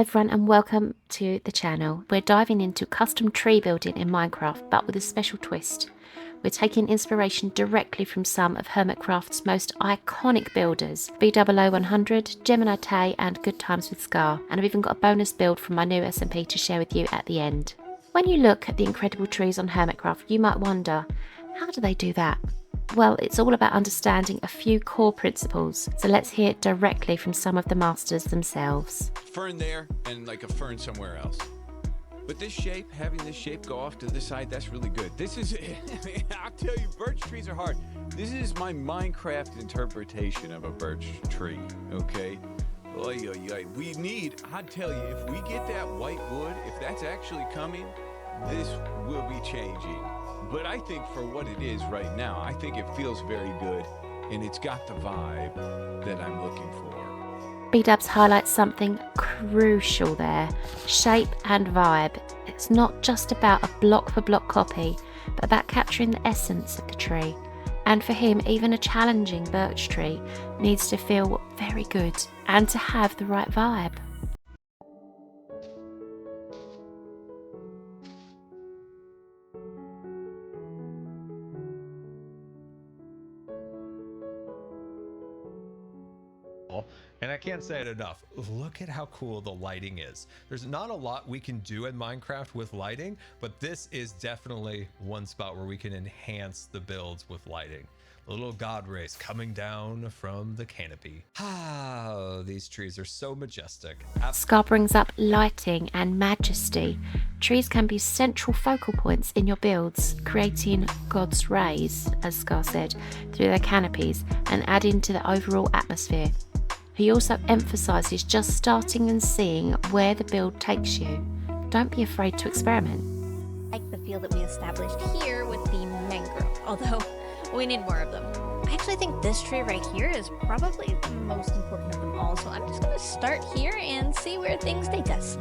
everyone and welcome to the channel. We're diving into custom tree building in Minecraft, but with a special twist. We're taking inspiration directly from some of Hermitcraft's most iconic builders, BDubs, GeminiTay and GoodTimesWithScar, and I've even got a bonus build from my new SMP to share with you at the end. When you look at the incredible trees on Hermitcraft, you might wonder, how do they do that? Well, it's all about understanding a few core principles, so let's hear it directly from some of the masters themselves. Fern there and like a fern somewhere else. But this shape, having this shape go off to the side, that's really good. This is, I'll tell you, birch trees are hard. This is my Minecraft interpretation of a birch tree, okay? Oy, oy, oy. We need, I'll tell you, if we get that white wood, if that's actually coming, this will be changing. But I think for what it is right now, I think it feels very good, and it's got the vibe that I'm looking for. BDubs highlights something crucial there, shape and vibe. It's not just about a block for block copy, but about capturing the essence of the tree. And for him, even a challenging birch tree needs to feel very good and to have the right vibe. And I can't say it enough. Look at how cool the lighting is. There's not a lot we can do in Minecraft with lighting, but this is definitely one spot where we can enhance the builds with lighting. The little god rays coming down from the canopy. Ah, these trees are so majestic. Scar brings up lighting and majesty. Trees can be central focal points in your builds, creating God's rays, as Scar said, through their canopies and adding to the overall atmosphere. He also emphasises just starting and seeing where the build takes you. Don't be afraid to experiment. I like the field that we established here with the mangrove, although we need more of them. I actually think this tree right here is probably the most important of them all, so I'm just going to start here and see where things take us.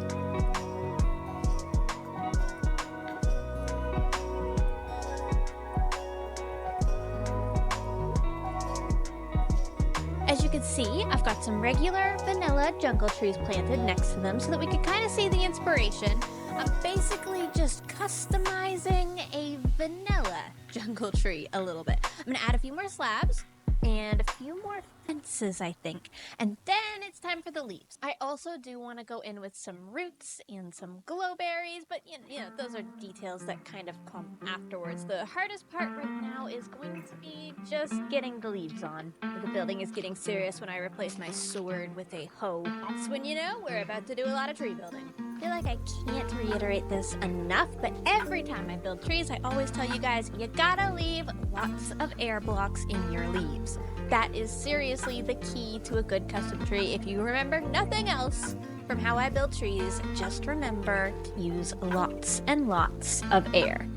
As you can see, I've got some regular vanilla jungle trees planted next to them so that we can kind of see the inspiration. I'm basically just customizing a vanilla jungle tree a little bit. I'm going to add a few more slabs and a few more fences, I think. And then it's time for the leaves. I also do want to go in with some roots and some glowberries, but you know, those are details that kind of come afterwards. The hardest part right now is going to be just getting the leaves on. The building is getting serious when I replace my sword with a hoe. That's when you know we're about to do a lot of tree building. I feel like I can't reiterate this enough, but every time I build trees, I always tell you guys, you gotta leave lots of air blocks in your leaves. That is seriously the key to a good custom tree. If you remember nothing else from how I build trees, just remember to use lots and lots of air.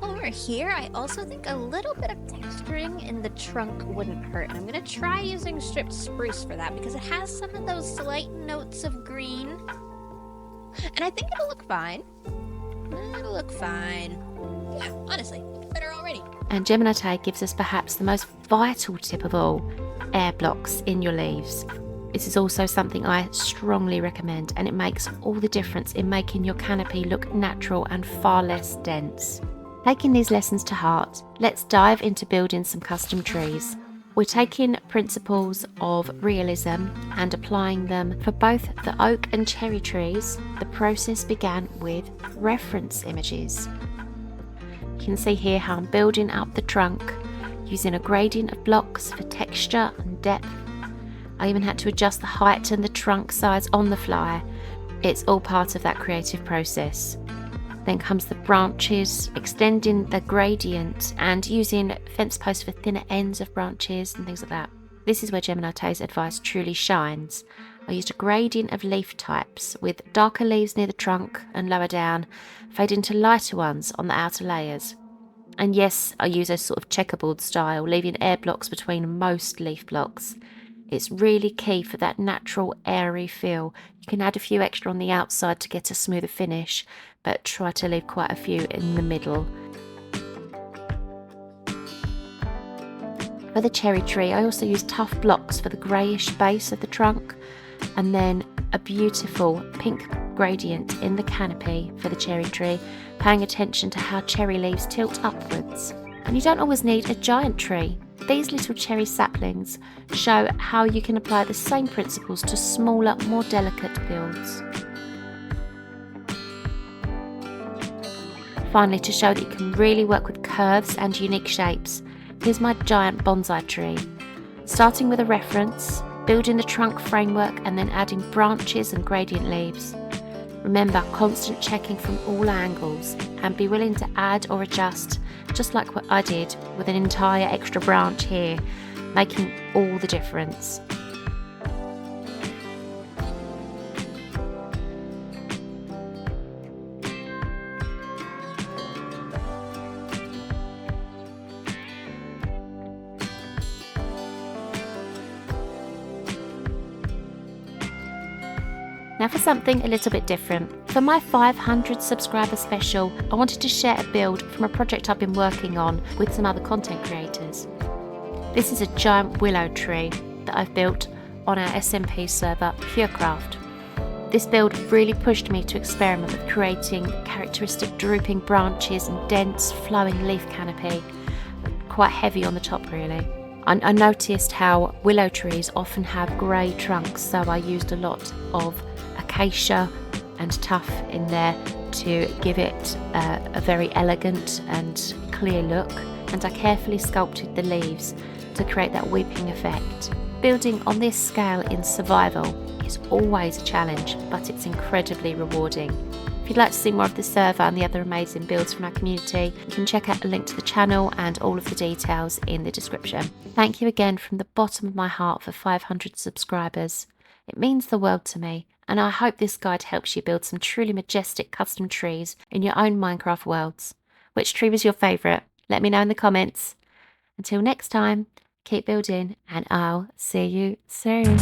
Over here, I also think a little bit of texturing in the trunk wouldn't hurt. I'm going to try using stripped spruce for that because it has some of those slight notes of green. And I think it'll look fine. It'll look fine. Yeah, honestly, better already. And GeminiTay gives us perhaps the most vital tip of all, air blocks in your leaves. This is also something I strongly recommend, and it makes all the difference in making your canopy look natural and far less dense. Taking these lessons to heart, let's dive into building some custom trees. We're taking principles of realism and applying them for both the oak and cherry trees. The process began with reference images. You can see here how I'm building up the trunk using a gradient of blocks for texture and depth. I even had to adjust the height and the trunk size on the fly. It's all part of that creative process. Then comes the branches, extending the gradient and using fence posts for thinner ends of branches and things like that. This is where GeminiTay's advice truly shines. I used a gradient of leaf types with darker leaves near the trunk and lower down, fading to lighter ones on the outer layers. And yes, I use a sort of checkerboard style, leaving air blocks between most leaf blocks. It's really key for that natural airy feel. You can add a few extra on the outside to get a smoother finish, but try to leave quite a few in the middle. For the cherry tree, I also used tough blocks for the greyish base of the trunk, and then a beautiful pink gradient in the canopy for the cherry tree, paying attention to how cherry leaves tilt upwards. And you don't always need a giant tree. These little cherry saplings show how you can apply the same principles to smaller, more delicate builds. Finally, to show that you can really work with curves and unique shapes, here's my giant bonsai tree. Starting with a reference, building the trunk framework and then adding branches and gradient leaves. Remember, constant checking from all angles, and be willing to add or adjust, just like what I did with an entire extra branch here, making all the difference. Now for something a little bit different. For my 500 subscriber special, I wanted to share a build from a project I've been working on with some other content creators. This is a giant willow tree that I've built on our SMP server, PURECRAFT. This build really pushed me to experiment with creating characteristic drooping branches and dense flowing leaf canopy, quite heavy on the top really. I noticed how willow trees often have grey trunks, so I used a lot of acacia and tuff in there to give it a very elegant and clear look, and I carefully sculpted the leaves to create that weeping effect. Building on this scale in survival is always a challenge, but it's incredibly rewarding. If you'd like to see more of the server and the other amazing builds from our community, you can check out a link to the channel and all of the details in the description. Thank you again from the bottom of my heart for 500 subscribers. It means the world to me, and I hope this guide helps you build some truly majestic custom trees in your own Minecraft worlds. Which tree was your favourite? Let me know in the comments. Until next time, keep building, and I'll see you soon.